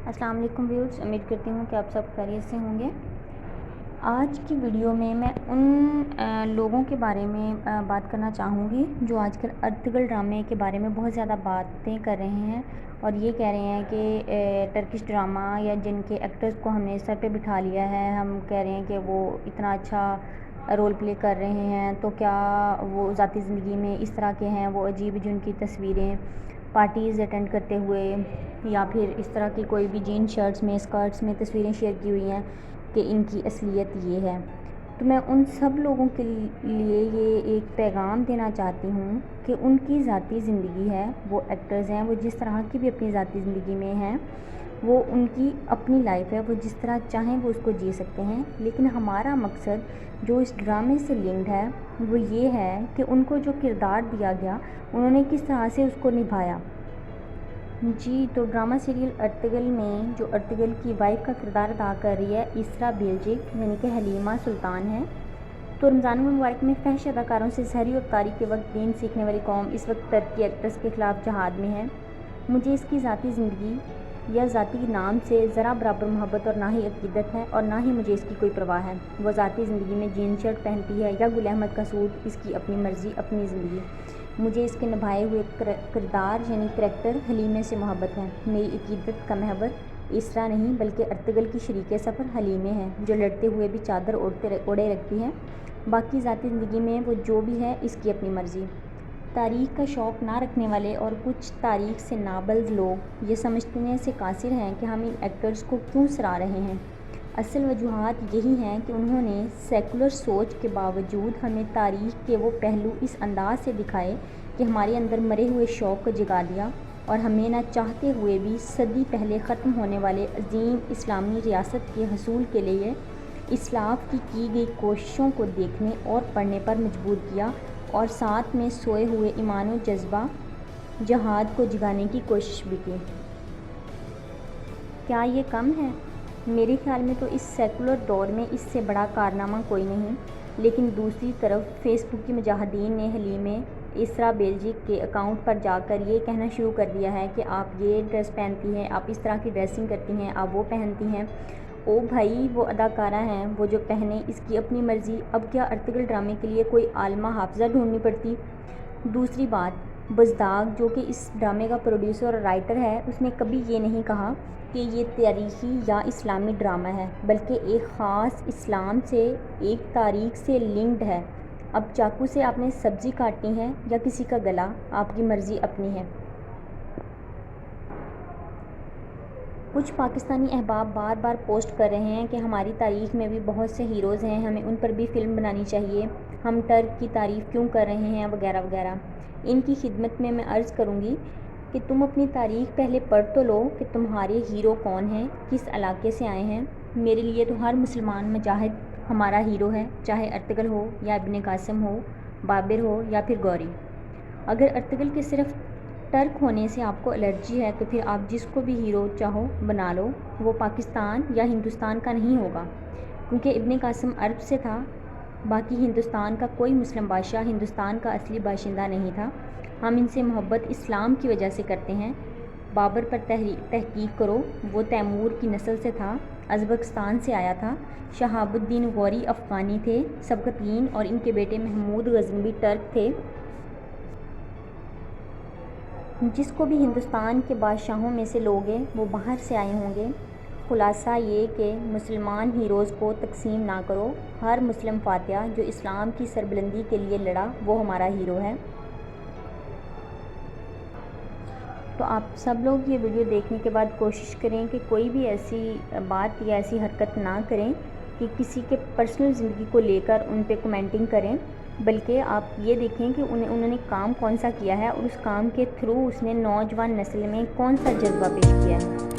अस्सलाम वालेकुम व्यूअर्स, उम्मीद करती हूँ कि आप सब खैरियत से होंगे। आज की वीडियो में मैं उन लोगों के बारे में बात करना चाहूँगी जो आजकल अर्तुगरुल ड्रामे के बारे में बहुत ज़्यादा बातें कर रहे हैं और ये कह रहे हैं कि टर्किश ड्रामा या जिनके एक्टर्स को हमने सर पे बिठा लिया है, हम कह रहे हैं कि वो इतना अच्छा रोल प्ले कर रहे हैं, तो क्या वो ज़ाती ज़िंदगी में इस तरह के हैं। वो अजीब जिनकी तस्वीरें पार्टीज़ अटेंड करते हुए या फिर इस तरह की कोई भी जीन शर्ट्स में स्कर्ट्स में तस्वीरें शेयर की हुई हैं कि इनकी असलियत ये है। तो मैं उन सब लोगों के लिए ये एक पैगाम देना चाहती हूँ कि उनकी ज़ाती ज़िंदगी है, वो एक्टर्स हैं, वो जिस तरह की भी अपनी ज़ाती ज़िंदगी में हैं, वो उनकी अपनी लाइफ है, वो जिस तरह चाहें वो उसको जी सकते हैं। लेकिन हमारा मकसद जो इस ड्रामे से लिंक्ड है वो ये है कि उनको जो किरदार दिया गया उन्होंने किस तरह से उसको निभाया। जी, तो ड्रामा सीरियल अर्तुगरुल में जो अर्तुगरुल की वाइफ का किरदार अदा कर रही है इसरा बेल्जिक यानी कि हलीमा सुल्तान है। तो रमज़ान मुबारक में फहश अदाकारों से सहरी और इफ्तारी के वक्त दीन सीखने वाली कौम इस वक्त टर्की एक्ट्रेस के ख़िलाफ़ जहाद में है। मुझे इसकी ज़ाती ज़िंदगी या ज़ाती नाम से ज़रा बराबर मोहब्बत और ना ही अकीदत है और ना ही मुझे इसकी कोई परवाह है। वो ज़ाती ज़िंदगी में जीन शर्ट पहनती है या गुल अहमद का सूट, इसकी अपनी मर्ज़ी, अपनी ज़िंदगी। मुझे इसके निभाए हुए किरदार यानी करैक्टर हलीमे से मोहब्बत है। मेरी अकीदत का महवर इसरा नहीं बल्कि अर्तुगरुल की शरीके सफ़र हलीमे है, जो लड़ते हुए भी चादर ओढ़े रखती है। बाकी ज़ाती ज़िंदगी में वो जो भी है इसकी अपनी मर्ज़ी। तारीख़ का शौक़ ना रखने वाले और कुछ तारीख़ से नाबल्द लोग ये समझने से कासिर हैं कि हम इन एक्टर्स को क्यों सराह रहे हैं। असल वजूहात यही हैं कि उन्होंने सेकुलर सोच के बावजूद हमें तारीख़ के वो पहलू इस अंदाज़ से दिखाए कि हमारे अंदर मरे हुए शौक़ को जगा दिया और हमें ना चाहते हुए भी सदी पहले ख़त्म होने वाले अजीम इस्लामी रियासत के हसूल के लिए इस्लाफ की गई कोशिशों को देखने और पढ़ने पर मजबूर किया और साथ में सोए हुए ईमान व जज्बा जहाद को जगाने की कोशिश भी की। क्या ये कम है? मेरे ख़्याल में तो इस सेकुलर दौर में इससे बड़ा कारनामा कोई नहीं। लेकिन दूसरी तरफ फेसबुक की मुजाहिदीन ने हलीमे इसरा बेल्जिक के अकाउंट पर जाकर ये कहना शुरू कर दिया है कि आप ये ड्रेस पहनती हैं, आप इस तरह की ड्रेसिंग करती हैं, आप वो पहनती हैं। ओ भाई, वो अदाकारा हैं, वो जो पहने इसकी अपनी मर्ज़ी। अब क्या अर्तुगरुल ड्रामे के लिए कोई आलिमा हाफ़िज़ा ढूंढनी पड़ती? दूसरी बात, बज़दाग जो कि इस ड्रामे का प्रोड्यूसर और राइटर है, उसने कभी ये नहीं कहा कि ये तारीख़ी या इस्लामी ड्रामा है, बल्कि एक ख़ास इस्लाम से, एक तारीख़ से लिंक्ड है। अब चाकू से आपने सब्ज़ी काटनी है या किसी का गला, आपकी मर्ज़ी अपनी है। कुछ पाकिस्तानी अहबाब बार बार पोस्ट कर रहे हैं कि हमारी तारीख़ में भी बहुत से हीरोज़ हैं, हमें उन पर भी फ़िल्म बनानी चाहिए, हम टर्क की तारीफ़ क्यों कर रहे हैं, वगैरह वगैरह। इनकी खिदमत में मैं अर्ज़ करूँगी कि तुम अपनी तारीख़ पहले पढ़ तो लो कि तुम्हारे हीरो कौन हैं, किस इलाके से आए हैं। मेरे लिए तो हर मुसलमान मुजाहिद हमारा हीरो है, चाहे अर्तुगरुल हो या इब्न कासिम हो, बाबर हो या फिर गौरी। अगर अर्तुगरुल के सिर्फ टर्क होने से आपको एलर्जी है तो फिर आप जिसको भी हीरो चाहो बना लो, वो पाकिस्तान या हिंदुस्तान का नहीं होगा, क्योंकि इब्न कासिम अरब से था। बाकी हिंदुस्तान का कोई मुस्लिम बादशाह हिंदुस्तान का असली बाशिंदा नहीं था। हम इनसे मोहब्बत इस्लाम की वजह से करते हैं। बाबर पर तहकीक करो, वो तैमूर की नस्ल से था, अज़बकिस्तान से आया था। शहाबुद्दीन गौरी अफ़गानी थे, सबकतगीन और इनके बेटे महमूद गज़नवी टर्क थे। जिसको भी हिंदुस्तान के बादशाहों में से लोगे वो बाहर से आए होंगे। ख़ुलासा ये कि मुसलमान हीरोज़ को तकसीम ना करो। हर मुस्लिम फातिहा जो इस्लाम की सरबुलंदी के लिए लड़ा वो हमारा हीरो है। तो आप सब लोग ये वीडियो देखने के बाद कोशिश करें कि कोई भी ऐसी बात या ऐसी हरकत ना करें कि किसी के पर्सनल ज़िंदगी को लेकर उन पे कमेंटिंग करें, बल्कि आप ये देखें कि उन्होंने काम कौन सा किया है और उस काम के थ्रू उसने नौजवान नस्ल में कौन सा जज्बा पेश किया है।